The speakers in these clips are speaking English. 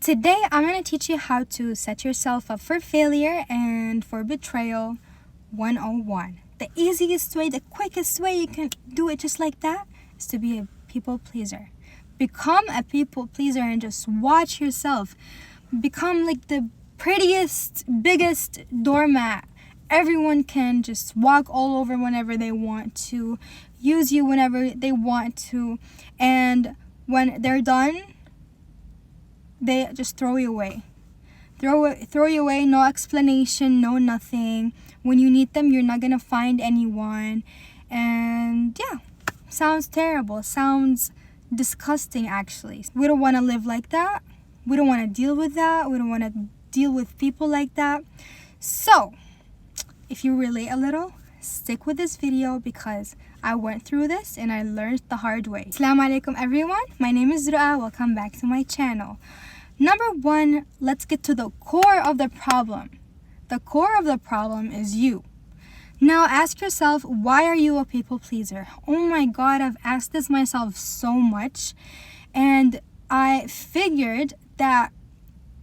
Today, I'm going to teach you how to set yourself up for failure and for betrayal 101. The easiest way, the quickest way you can do it just like that is to be a people pleaser. Become a people pleaser and just watch yourself. Become like the prettiest, biggest doormat. Everyone can just walk all over whenever they want to, use you whenever they want to, and when they're done, they just throw you away. Throw you away, no explanation, no nothing. When you need them, you're not gonna find anyone. And yeah, sounds terrible. Sounds disgusting, actually. We don't want to live like that. We don't want to deal with that. We don't want to deal with people like that. So, if you relate a little, stick with this video because I went through this and I learned the hard way. Assalamu alaikum everyone. My name is Ru'a. Welcome back to my channel. Number one, let's get to the core of the problem. The core of the problem is you. Now ask yourself, why are you a people pleaser? Oh my God, I've asked this myself so much, and I figured that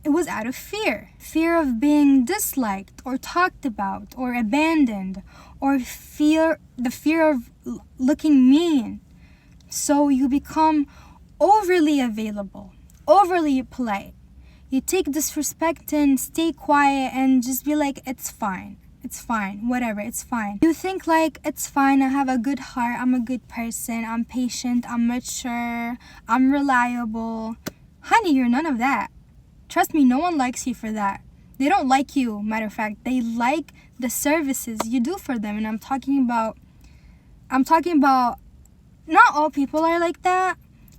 it was out of fear. Fear of being disliked or talked about or abandoned, or the fear of looking mean. So you become overly available, overly polite. You take disrespect and stay quiet and just be like, it's fine, whatever, it's fine. You think like, it's fine, I have a good heart, I'm a good person, I'm patient, I'm mature, I'm reliable. Honey, you're none of that. Trust me, no one likes you for that. They don't like you, matter of fact, they like the services you do for them. And I'm talking about, not all people are like that,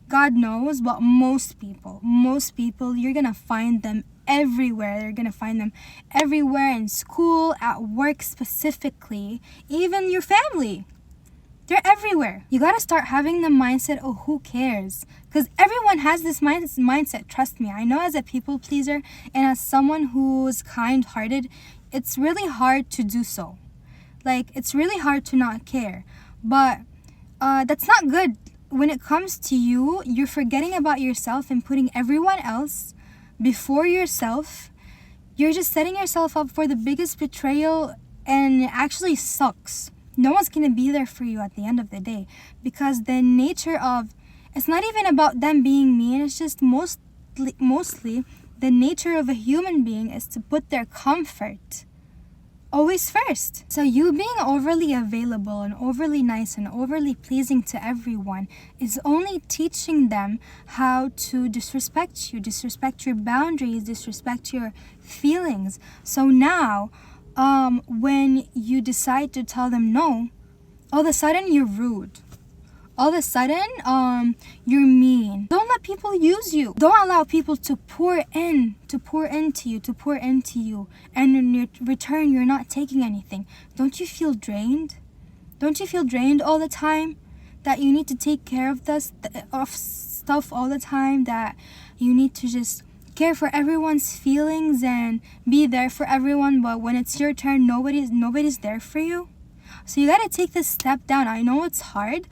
God knows, but most people, you're gonna find them everywhere. You're gonna find them everywhere, in school, at work specifically, even your family. They're everywhere. You gotta start having the mindset, oh, who cares? Because everyone has this mindset, trust me. I know, as a people pleaser and as someone who's kind-hearted, it's really hard to do so. Like, it's really hard to not care. But that's not good. When it comes to you, you're forgetting about yourself and putting everyone else before yourself. You're just setting yourself up for the biggest betrayal, and it actually sucks. No one's gonna be there for you at the end of the day, because the nature of, it's not even about them being mean, it's just mostly the nature of a human being is to put their comfort always first. So you being overly available and overly nice and overly pleasing to everyone is only teaching them how to disrespect you, disrespect your boundaries, disrespect your feelings. So now, when you decide to tell them no, all of a sudden you're rude. All of a sudden, you're mean. Don't let people use you. Don't allow people to pour into you, and in return, you're not taking anything. Don't you feel drained? Don't you feel drained all the time? That you need to take care of stuff all the time? That you need to just care for everyone's feelings and be there for everyone, but when it's your turn, nobody's there for you? So you gotta take this step down. I know it's hard,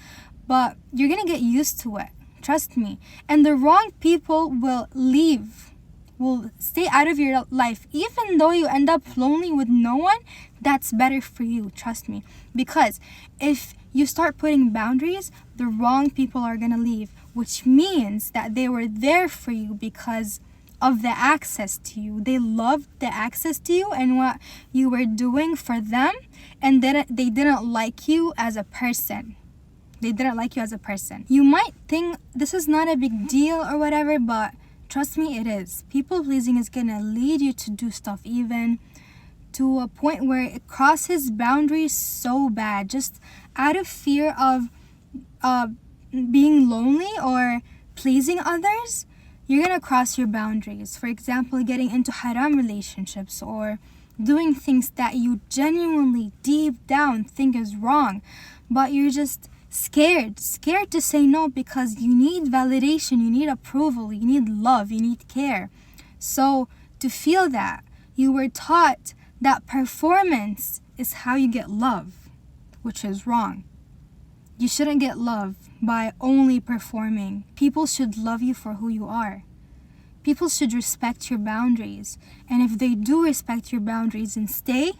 but you're gonna get used to it. Trust me. And the wrong people will leave, will stay out of your life. Even though you end up lonely with no one, that's better for you. Trust me. Because if you start putting boundaries, the wrong people are gonna leave, which means that they were there for you because of the access to you. They loved the access to you and what you were doing for them, and they didn't like you as a person. They didn't like you as a person. You might think this is not a big deal or whatever, but trust me, it is. People pleasing is gonna lead you to do stuff even to a point where it crosses boundaries so bad, just out of fear of being lonely or pleasing others. You're gonna cross your boundaries. For example, getting into haram relationships or doing things that you genuinely deep down think is wrong, but you're just scared to say no because you need validation, you need approval, you need love, you need care. So to feel that, you were taught that performance is how you get love, which is wrong. You shouldn't get love by only performing. People should love you for who you are. People should respect your boundaries. And if they do respect your boundaries and stay,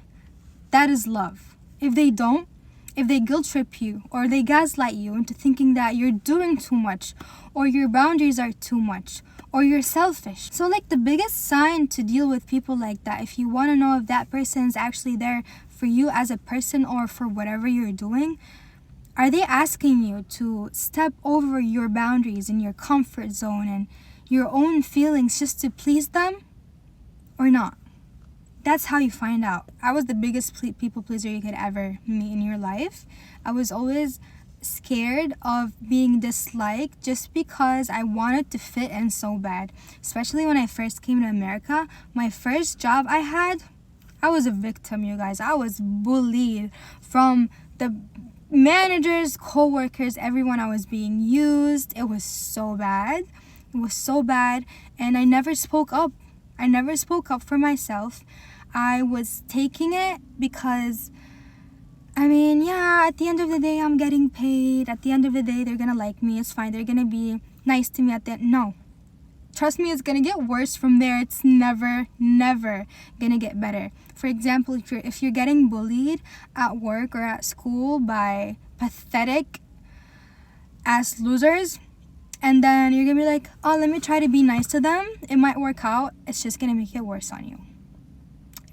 that is love. If they don't, if they guilt trip you or they gaslight you into thinking that you're doing too much or your boundaries are too much or you're selfish. So like the biggest sign to deal with people like that, if you want to know if that person is actually there for you as a person or for whatever you're doing, are they asking you to step over your boundaries and your comfort zone and your own feelings just to please them or not? That's how you find out. I was the biggest people pleaser you could ever meet in your life. I was always scared of being disliked just because I wanted to fit in so bad. Especially when I first came to America. My first job I had, I was a victim, you guys. I was bullied from the managers, co-workers, everyone. I was being used. It was so bad. It was so bad. And I never spoke up. I never spoke up for myself. I was taking it because, at the end of the day, I'm getting paid. At the end of the day, they're going to like me. It's fine. They're going to be nice to me at the end. No. Trust me, it's going to get worse from there. It's never going to get better. For example, if you're getting bullied at work or at school by pathetic ass losers, and then you're going to be like, oh, let me try to be nice to them. It might work out. It's just going to make it worse on you.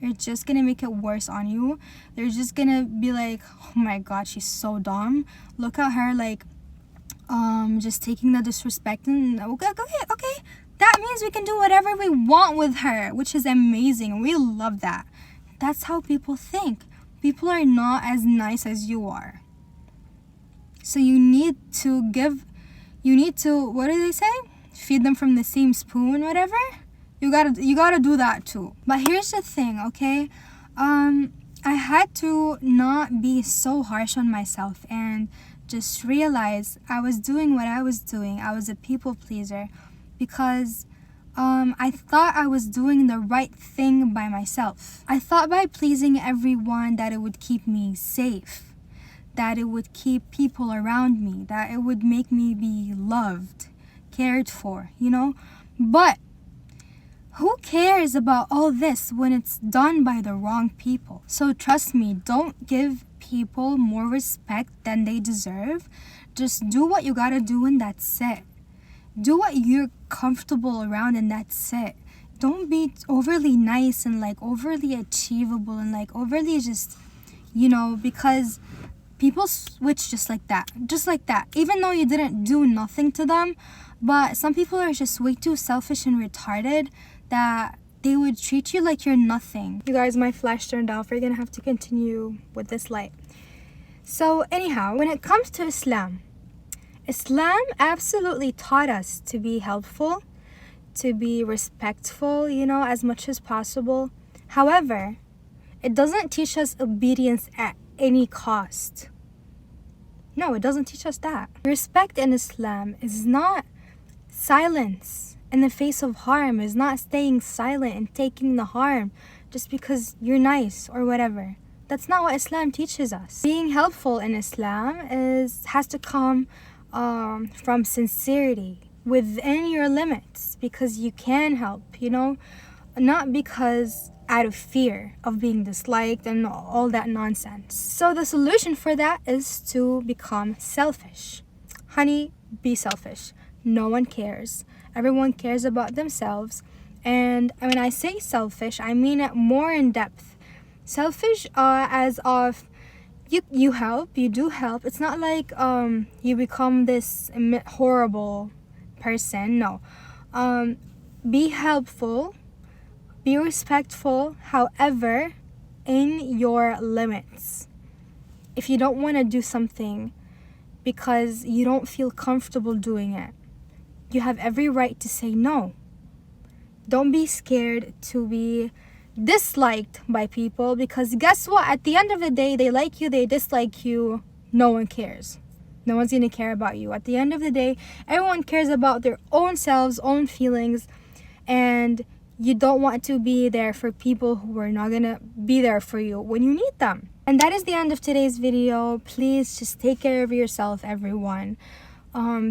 It's just going to make it worse on you. They're just going to be like, oh my God, she's so dumb. Look at her, like, just taking the disrespect. And okay. That means we can do whatever we want with her, which is amazing. We love that. That's how people think. People are not as nice as you are. So you need to, what do they say? Feed them from the same spoon, whatever. You gotta do that too. But here's the thing, okay? I had to not be so harsh on myself and just realize I was doing what I was doing. I was a people pleaser because I thought I was doing the right thing by myself. I thought by pleasing everyone that it would keep me safe, that it would keep people around me, that it would make me be loved, cared for, But who cares about all this when it's done by the wrong people? So trust me, don't give people more respect than they deserve. Just do what you gotta do and that's it. Do what you're comfortable around and that's it. Don't be overly nice and like overly achievable and like overly just, because people switch just like that. Even though you didn't do nothing to them, but some people are just way too selfish and retarded that they would treat you like you're nothing. You guys, my flash turned off. We're gonna have to continue with this light. So anyhow, when it comes to Islam absolutely taught us to be helpful, to be respectful, as much as possible. However, it doesn't teach us obedience at any cost. No, it doesn't teach us that. Respect in Islam is not silence in the face of harm, is not staying silent and taking the harm just because you're nice or whatever. That's not what Islam teaches us. Being helpful in Islam has to come from sincerity within your limits, because you can help, not because out of fear of being disliked and all that nonsense. So the solution for that is to become selfish. Honey, be selfish. No one cares. Everyone cares about themselves. And when I say selfish, I mean it more in depth. Selfish as of you help, you do help. It's not like you become this horrible person. No. Be helpful, be respectful, however, in your limits. If you don't want to do something because you don't feel comfortable doing it, you have every right to say no. Don't be scared to be disliked by people, because guess what? At the end of the day, they like you, they dislike you, no one cares. No one's gonna care about you. At the end of the day, everyone cares about their own selves, own feelings, and you don't want to be there for people who are not gonna be there for you when you need them. And that is the end of today's video. Please just take care of yourself, everyone.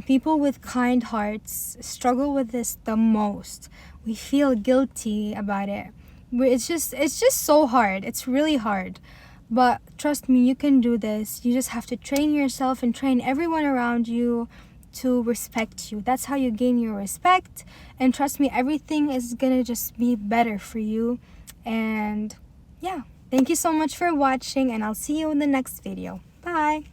People with kind hearts struggle with this the most. we feel guilty about it. It's just so hard. It's really hard. But trust me, you can do this. You just have to train yourself and train everyone around you to respect you. That's how you gain your respect. And trust me, everything is gonna just be better for you. And yeah, thank you so much for watching, and I'll see you in the next video. Bye.